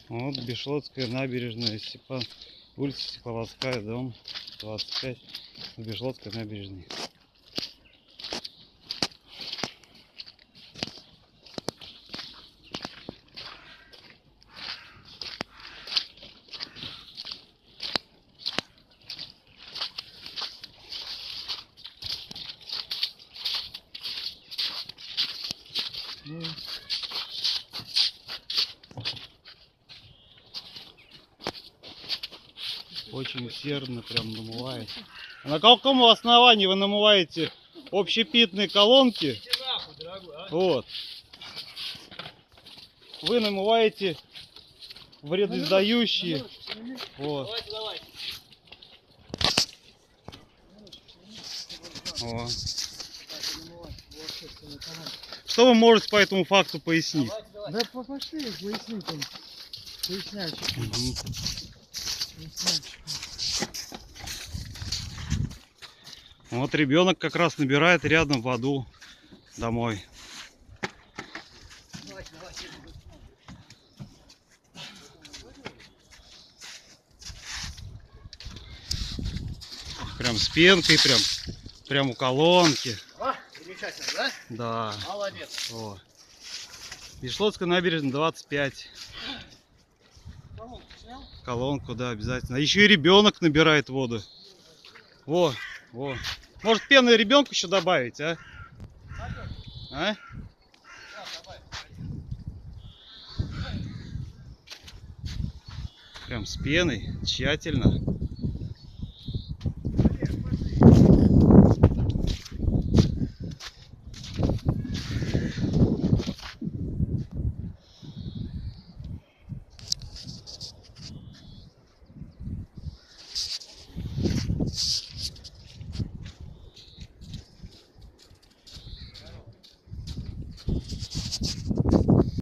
Вот Бешлотская набережная, улица Стекловодская, дом 25, Бешлотская набережная. Очень усердно прям намывает. А на каком основании вы намываете общепитные колонки? Вот. Вы намываете вредоиздающие. Вот. Вот. Что вы можете по этому факту пояснить? Да пошли, поясни там. Пояснячек. Вот ребенок как раз набирает рядом воду домой. Прям с пенкой, прям у колонки. Замечательно, да? Да. Молодец. О. Бешлотская набережная 25. Колонку снял? Колонку, да, обязательно. А еще и ребенок набирает воду. Во. Может, пены ребенку еще добавить, а? А? Прям с пеной, тщательно.